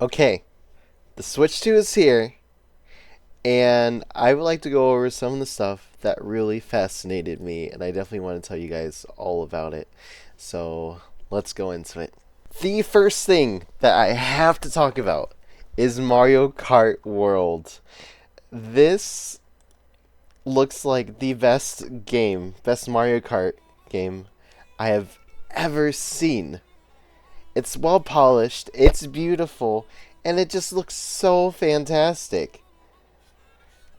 Okay, the Switch 2 is here, and I would like to go over some of the stuff that really fascinated me, and I definitely want to tell you guys all about it. So, let's go into it. The first thing that I have to talk about is Mario Kart World. This looks like the best Mario Kart game I have ever seen. It's well polished, it's beautiful, and it just looks so fantastic.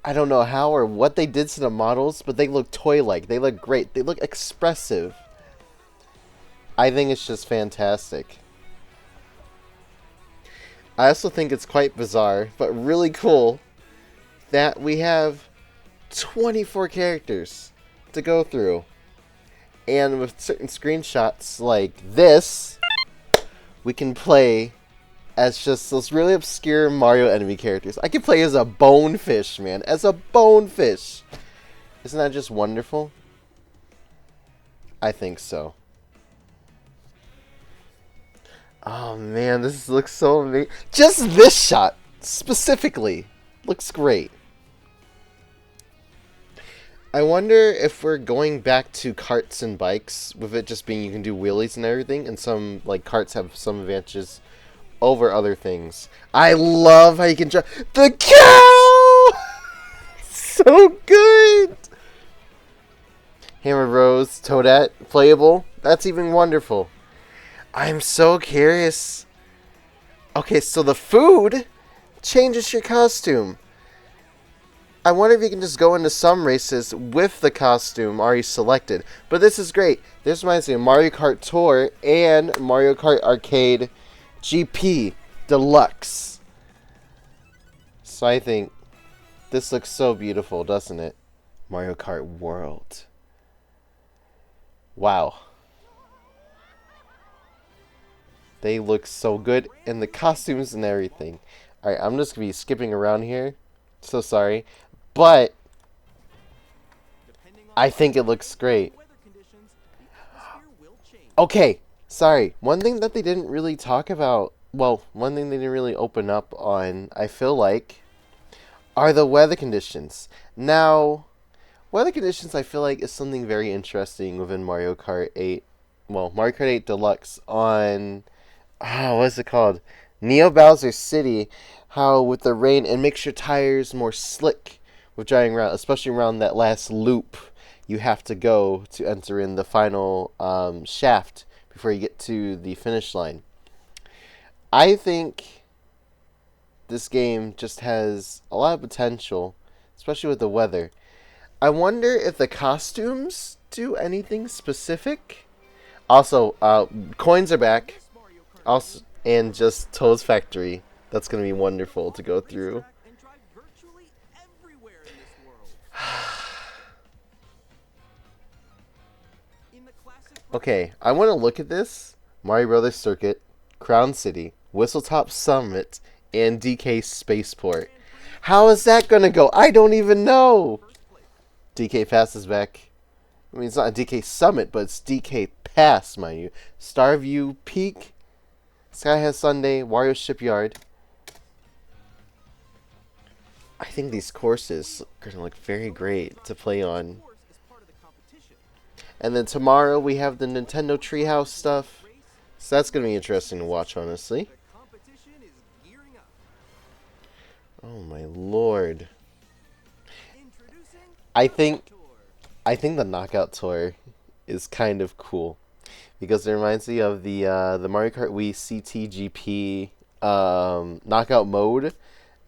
I don't know how or what they did to the models, but they look toy-like. They look great. They look expressive. I think it's just fantastic. I also think it's quite bizarre, but really cool, that we have 24 characters to go through. And with certain screenshots like this, we can play as just those really obscure Mario enemy characters. I can play as a bonefish, man. As a bonefish. Isn't that just wonderful? I think so. Oh man, this looks so amazing. Just this shot, specifically, looks great. I wonder if we're going back to carts and bikes, with it just being you can do wheelies and everything, and some, like, carts have some advantages over other things. I love how you can drive the cow. So good. Hammer Rose, Toadette, playable. That's even wonderful. I'm so curious. Okay, so the food changes your costume. I wonder if you can just go into some races with the costume already selected. But this is great. This reminds me of Mario Kart Tour and Mario Kart Arcade GP Deluxe. So I think this looks so beautiful, doesn't it? Mario Kart World. Wow. They look so good, and the costumes and everything. Alright, I'm just going to be skipping around here. So sorry. But I think it looks great. Okay, sorry. One thing that they didn't really talk about, well, one thing they didn't really open up on, I feel like, are the weather conditions. Now, weather conditions I feel like is something very interesting within Mario Kart 8. Well, Mario Kart 8 Deluxe on, what's it called? Neo Bowser City. How with the rain, it makes your tires more slick with driving around, especially around that last loop you have to go to enter in the final shaft before you get to the finish line. I think this game just has a lot of potential, especially with the weather. I wonder if the costumes do anything specific. Also, coins are back. Also, and just Toad's Factory. That's going to be wonderful to go through. Okay, I want to look at this. Mario Brothers Circuit, Crown City, Whistletop Summit, and DK Spaceport. How is that going to go? I don't even know. DK Pass is back. I mean, it's not a DK Summit, but it's DK Pass, mind you. Starview Peak, Sky High Sunday, Wario Shipyard. I think these courses are going to look very great to play on. And then tomorrow we have the Nintendo Treehouse stuff. So that's going to be interesting to watch, honestly. Oh my lord. I think the Knockout Tour is kind of cool because it reminds me of the Mario Kart Wii CTGP knockout mode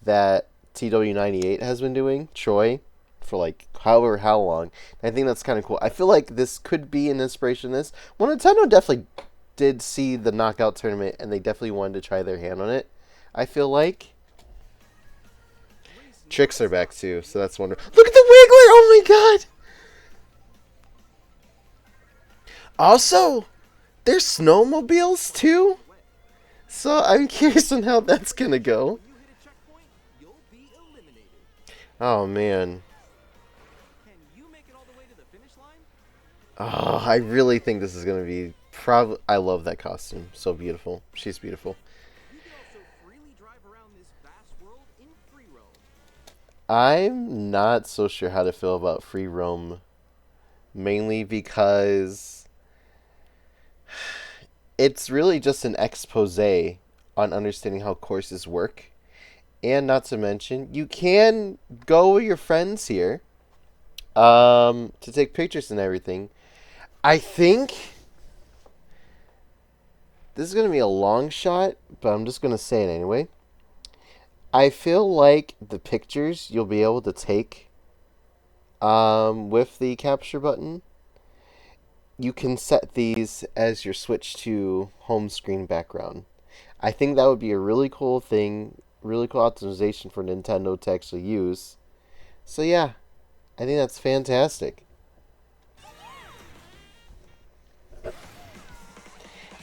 that TW98 has been doing, Troy, for like however how long. I think that's kind of cool. I feel like this could be an inspiration to this. Well, Nintendo definitely did see the knockout tournament and they definitely wanted to try their hand on it. I feel like. Tricks are back too, so that's wonderful. Look at the Wiggler! Oh my god! Also, there's snowmobiles too? So I'm curious on how that's gonna go. Oh man. Oh, I really think this is gonna be I love that costume. So beautiful. She's beautiful. I'm not so sure how to feel about free roam, mainly because it's really just an expose on understanding how courses work. And not to mention, you can go with your friends here to take pictures and everything. I think this is going to be a long shot, but I'm just going to say it anyway. I feel like the pictures you'll be able to take with the capture button, you can set these as your switch to home screen background. I think that would be a really cool thing, really cool optimization for Nintendo to actually use. So yeah, I think that's fantastic.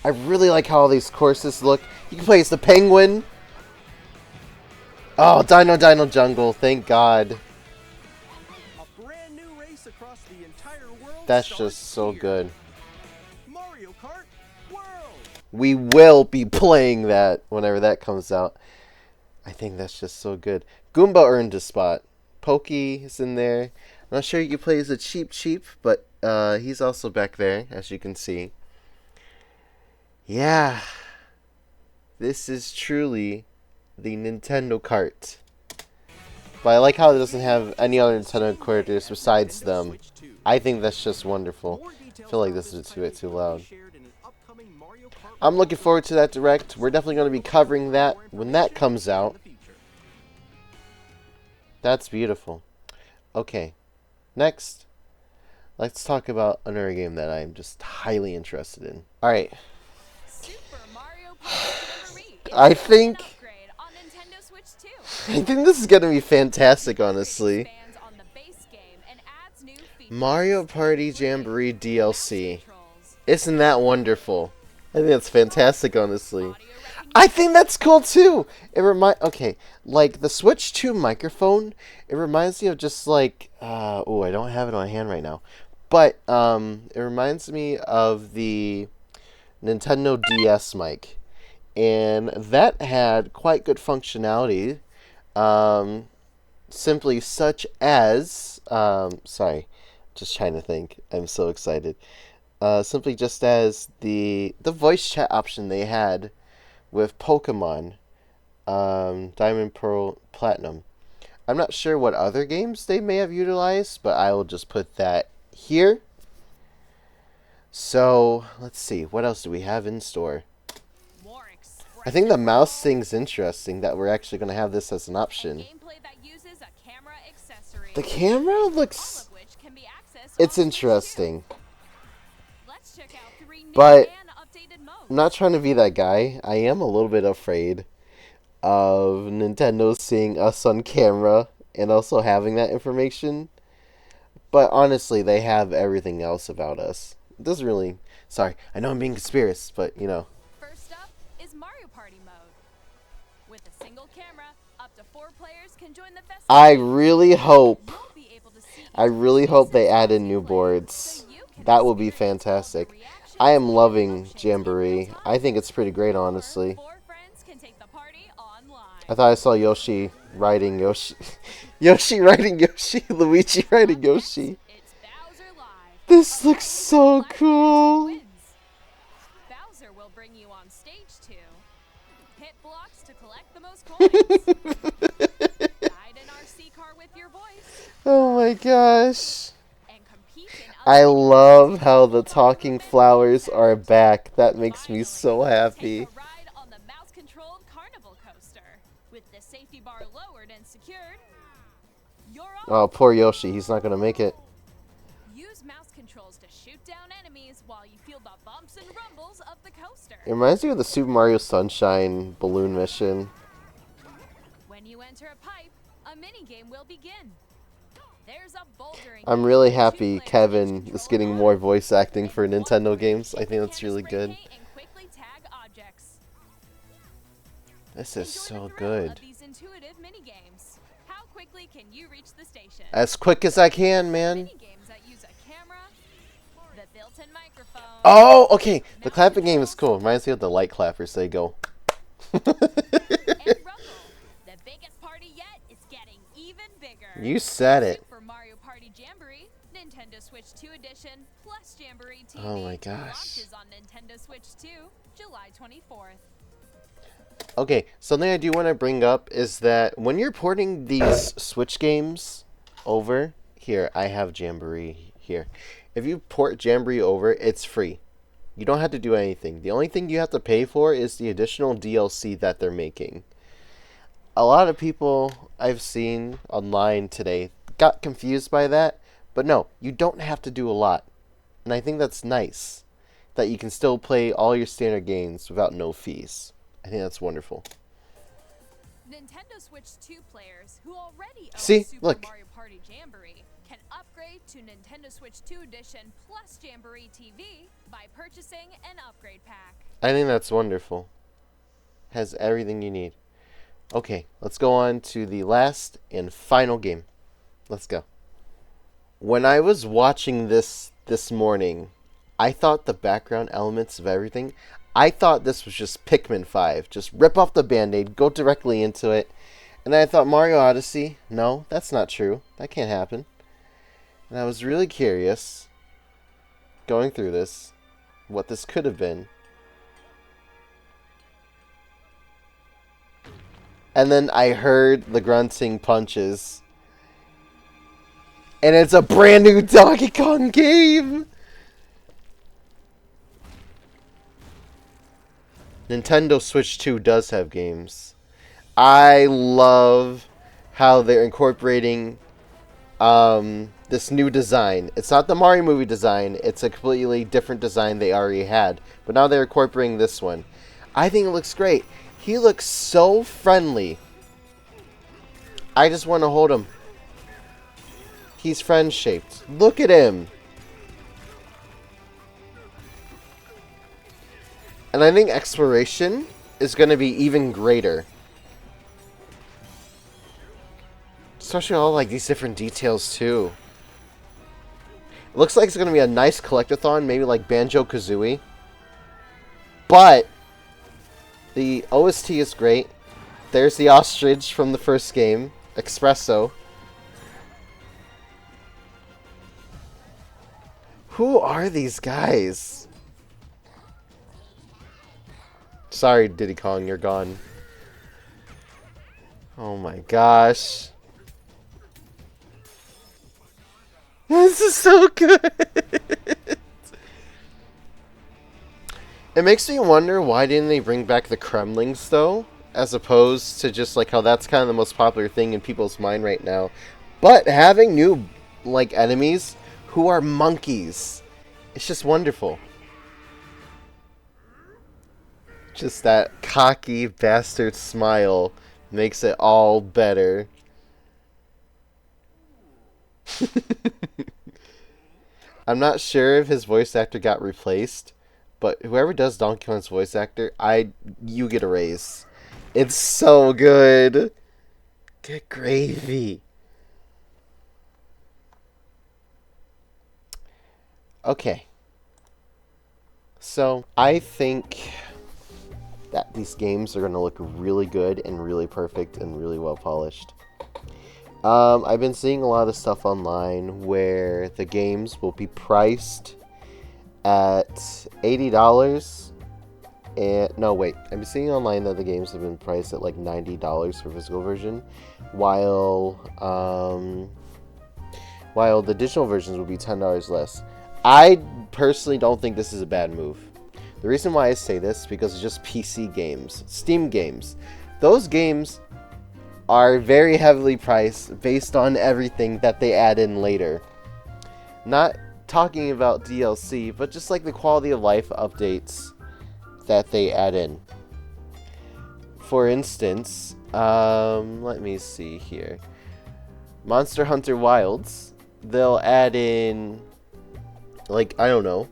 I really like how all these courses look. You can play as the penguin. Oh, Dino Jungle, thank God. A brand new race across the entire world. That's just so good. Mario Kart World. We will be playing that whenever that comes out. I think that's just so good. Goomba earned a spot. Pokey is in there. I'm not sure you can play as a Cheep, but he's also back there, as you can see. Yeah. This is truly the Nintendo Kart. But I like how it doesn't have any other Nintendo characters besides them. I think that's just wonderful. I feel like this is a bit too loud. I'm looking forward to that Direct. We're definitely going to be covering that when that comes out. That's beautiful. Okay, next, let's talk about another game that I'm just highly interested in. Alright. I think this is going to be fantastic, honestly. Mario Party Jamboree DLC. Isn't that wonderful? I think that's fantastic, honestly. I think that's cool too. Okay, like the Switch 2 microphone, it reminds me of just like oh, I don't have it on hand right now. But it reminds me of the Nintendo DS mic. And that had quite good functionality. Simply such as sorry, just trying to think. I'm so excited. Simply just as the voice chat option they had with Pokemon, Diamond, Pearl, Platinum. I'm not sure what other games they may have utilized, but I will just put that here. So, let's see. What else do we have in store? I think the mouse thing's interesting that we're actually going to have this as an option. The camera looks... It's interesting. But I'm not trying to be that guy. I am a little bit afraid of Nintendo seeing us on camera and also having that information. But honestly, they have everything else about us. It doesn't really... Sorry, I know I'm being conspiracious, but you know. First up is Mario Party mode. With a single camera, up to 4 players can join the festival. I really hope they add in new boards. That will be fantastic. I am loving Jamboree. I think it's pretty great, honestly. I thought I saw Yoshi riding Yoshi. Yoshi riding Yoshi. Luigi riding Yoshi. This looks so cool. Bowser will bring you on stage to hit blocks to collect the most coins. Ride an RC car with your voice. Oh my gosh. I love how the talking flowers are back. That makes me so happy. Oh, poor Yoshi. He's not going to make it. Use mouse controls to shoot down enemies while you feel the bumps and rumbles of the coaster. It reminds me of the Super Mario Sunshine balloon mission. When you enter a pipe, a mini game will begin. There's a bouldering. I'm really happy Kevin is getting more voice acting for Nintendo games. I think that's really good. This is so good. As quick as I can, man. Oh, okay. The clapping game is cool. Reminds me of the light clappers. They go. The biggest party yet is getting even bigger. You said it. Super Mario Party Jamboree, Nintendo Switch 2 Edition, plus Jamboree TV Oh my gosh. launches on Nintendo Switch 2, July 24th. Okay, something I do want to bring up is that when you're porting these Switch games over, here, I have Jamboree here. If you port Jamboree over, it's free. You don't have to do anything. The only thing you have to pay for is the additional DLC that they're making. A lot of people I've seen online today got confused by that, but no, you don't have to do a lot. And I think that's nice, that you can still play all your standard games without no fees. I think that's wonderful. Nintendo Switch 2 players who already own See? Super Look. Mario Party Jamboree can upgrade to Nintendo Switch 2 Edition plus Jamboree TV by purchasing an upgrade pack. I think that's wonderful. Has everything you need. Okay, let's go on to the last and final game. Let's go. When I was watching this morning, I thought the background elements of everything, I thought this was just Pikmin 5. Just rip off the Band-Aid, go directly into it. And then I thought Mario Odyssey, no, that's not true. That can't happen. And I was really curious, going through this, what this could have been. And then I heard the grunting punches. And it's a brand new Donkey Kong game! Nintendo Switch 2 does have games. I love how they're incorporating this new design. It's not the Mario movie design. It's a completely different design they already had. But now they're incorporating this one. I think it looks great. He looks so friendly. I just want to hold him. He's friend-shaped. Look at him. And I think exploration is going to be even greater. Especially all like these different details too. It looks like it's going to be a nice collectathon, maybe like Banjo-Kazooie. But the OST is great. There's the ostrich from the first game, Espresso. Who are these guys? Sorry, Diddy Kong, you're gone. Oh my gosh. This is so good. It makes me wonder why didn't they bring back the Kremlings though, as opposed to just like how that's kind of the most popular thing in people's mind right now. But having new like enemies who are monkeys, it's just wonderful. Just that cocky bastard smile makes it all better. I'm not sure if his voice actor got replaced, but whoever does Donkey Kong's voice actor, you get a raise. It's so good. Good gravy. Okay. So, I think that these games are going to look really good and really perfect and really well polished. I've been seeing a lot of stuff online where the games will be priced at $80. And no, wait. I've been seeing online that the games have been priced at like $90 for physical version, while the digital versions will be $10 less. I personally don't think this is a bad move. The reason why I say this is because it's just PC games, Steam games. Those games are very heavily priced based on everything that they add in later. Not talking about DLC, but just like the quality of life updates that they add in. For instance, let me see here. Monster Hunter Wilds, they'll add in, like, I don't know,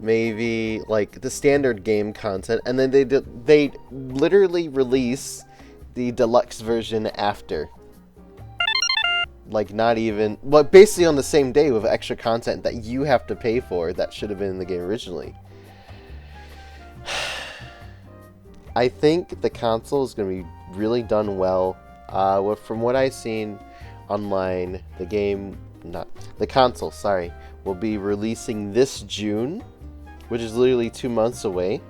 maybe like the standard game content, and then they literally release the deluxe version after. Like, not even, but basically on the same day with extra content that you have to pay for that should have been in the game originally. I think the console is going to be really done well. From what I've seen, Online, the game, not the console, sorry, will be releasing this June, which is literally 2 months away.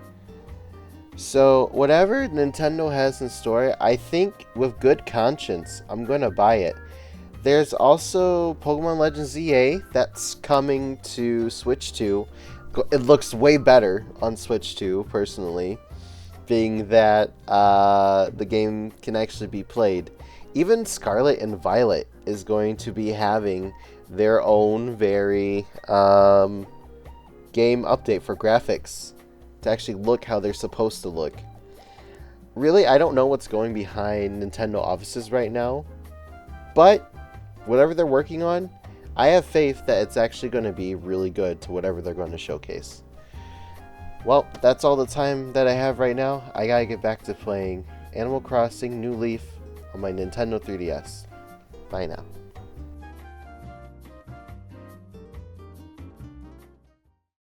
So whatever Nintendo has in store, I think with good conscience, I'm going to buy it. There's also Pokemon Legends EA that's coming to Switch 2. It looks way better on Switch 2, personally, being that the game can actually be played. Even Scarlet and Violet is going to be having their own very game update for graphics to actually look how they're supposed to look. Really, I don't know what's going behind Nintendo offices right now, but whatever they're working on, I have faith that it's actually going to be really good to whatever they're going to showcase. Well, that's all the time that I have right now. I gotta get back to playing Animal Crossing New Leaf on my Nintendo 3DS. Bye now.